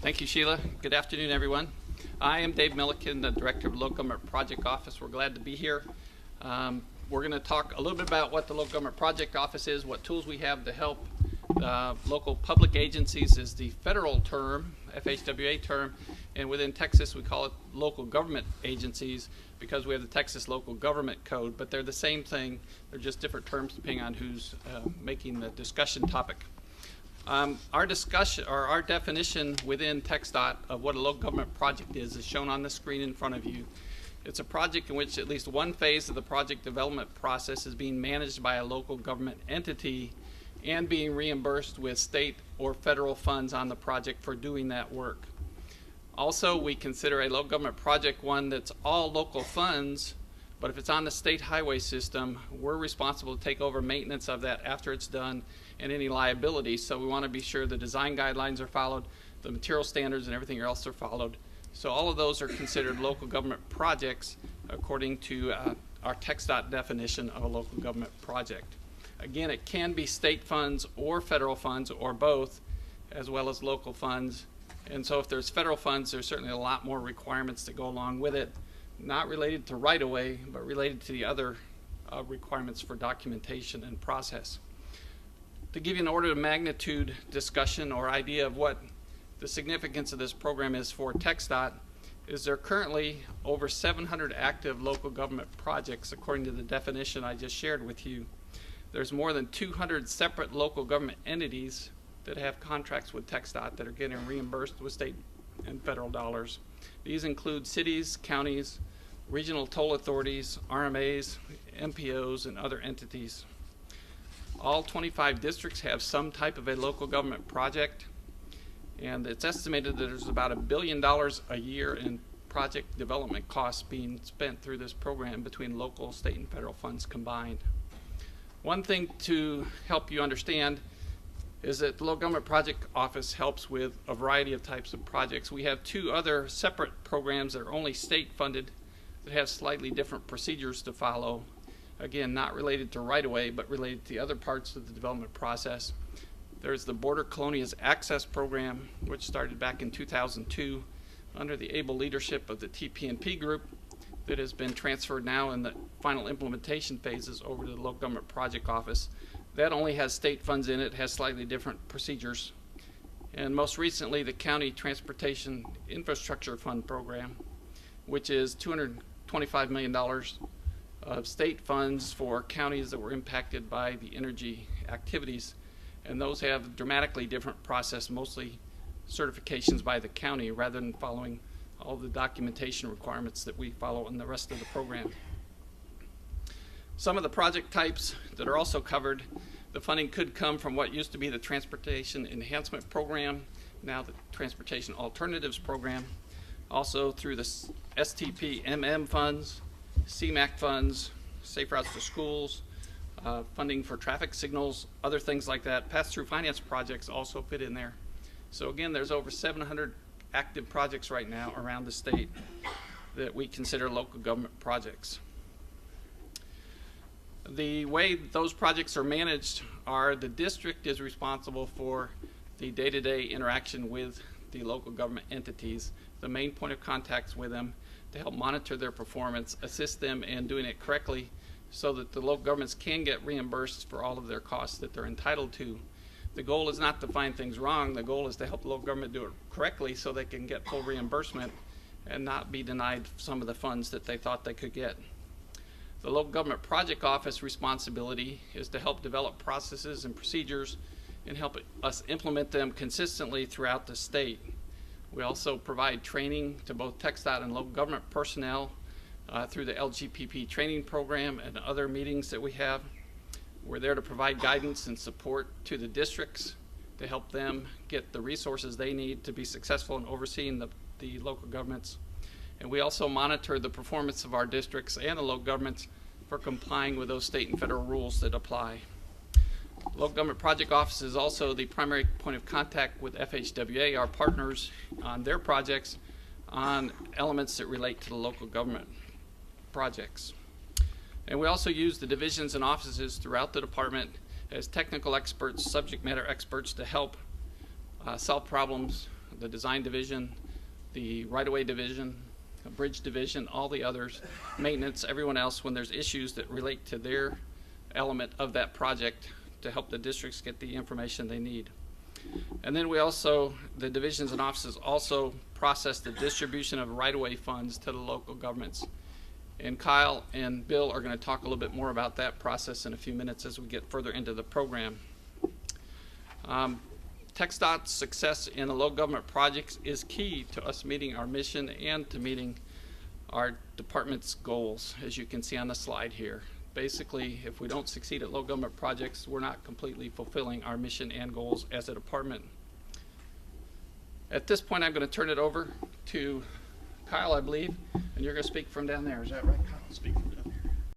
Thank you, Sheila. Good afternoon, everyone. I am Dave Millikan, the Director of the Local Government Project Office. We're glad to be here. We're going to talk a little bit about what the Local Government Project Office is, what tools we have to help local public agencies is the federal term, FHWA term, and within Texas we call it local government agencies because we have the Texas Local Government Code, but they're the same thing. They're just different terms depending on who's making the discussion topic. Our discussion, or our definition within TxDOT of what a local government project is shown on the screen in front of you. It's a project in which at least one phase of the project development process is being managed by a local government entity and being reimbursed with state or federal funds on the project for doing that work. Also, we consider a local government project one that's all local funds, but if it's on the state highway system, we're responsible to take over maintenance of that after it's done and any liability. So we want to be sure the design guidelines are followed, the material standards and everything else are followed. So all of those are considered local government projects according to our TxDOT definition of a local government project. Again, it can be state funds or federal funds or both, as well as local funds. And so if there's federal funds, there's certainly a lot more requirements that go along with it, not related to right-of-way, but related to the other requirements for documentation and process. To give you an order of magnitude discussion or idea of what the significance of this program is for TxDOT, is there are currently over 700 active local government projects according to the definition I just shared with you. There's more than 200 separate local government entities that have contracts with TxDOT that are getting reimbursed with state and federal dollars. These include cities, counties, regional toll authorities, RMAs, LPAs, and other entities. All 25 districts have some type of a local government project, and it's estimated that there's about $1 billion a year in project development costs being spent through this program between local, state, and federal funds combined. One thing to help you understand is that the Local Government Project Office helps with a variety of types of projects. We have two other separate programs that are only state funded that have slightly different procedures to follow. Again, not related to right-of-way, but related to the other parts of the development process. There's the Border Colonias Access Program, which started back in 2002 under the able leadership of the TP&P group, that has been transferred now in the final implementation phases over to the Local Government Project Office. That only has state funds in it, has slightly different procedures. And most recently, the County Transportation Infrastructure Fund Program, which is $225 million of state funds for counties that were impacted by the energy activities. And those have dramatically different process, mostly certifications by the county rather than following all the documentation requirements that we follow in the rest of the program. Some of the project types that are also covered, the funding could come from what used to be the Transportation Enhancement Program, now the Transportation Alternatives Program, also through the STP-MM funds, CMAQ funds, Safe Routes to Schools, funding for traffic signals, other things like that. Pass-through finance projects also fit in there. So again, there's over 700 active projects right now around the state that we consider local government projects. The way those projects are managed are the district is responsible for the day-to-day interaction with the local government entities, the main point of contacts with them to help monitor their performance, assist them in doing it correctly so that the local governments can get reimbursed for all of their costs that they're entitled to. The goal is not to find things wrong. The goal is to help the local government do it correctly so they can get full reimbursement and not be denied some of the funds that they thought they could get. The Local Government Project Office responsibility is to help develop processes and procedures and help us implement them consistently throughout the state. We also provide training to both TxDOT and local government personnel through the LGPP training program and other meetings that we have. We're there to provide guidance and support to the districts to help them get the resources they need to be successful in overseeing the local governments. And we also monitor the performance of our districts and the local governments for complying with those state and federal rules that apply. Local Government Project Office is also the primary point of contact with FHWA, our partners, on their projects on elements that relate to the local government projects. And we also use the divisions and offices throughout the department as technical experts, subject matter experts to help solve problems the design division, the right-of-way division, bridge division, all the others, maintenance, everyone else, when there's issues that relate to their element of that project to help the districts get the information they need. And then we also, the divisions and offices also process the distribution of right-of-way funds to the local governments. And Kyle and Bill are going to talk a little bit more about that process in a few minutes as we get further into the program. TxDOT's success in the local government projects is key to us meeting our mission and to meeting our department's goals, as you can see on the slide here. Basically, if we don't succeed at local government projects, we're not completely fulfilling our mission and goals as a department. At this point, I'm going to turn it over to Kyle, I believe, and you're going to speak from down there. Is that right, Kyle? Speak from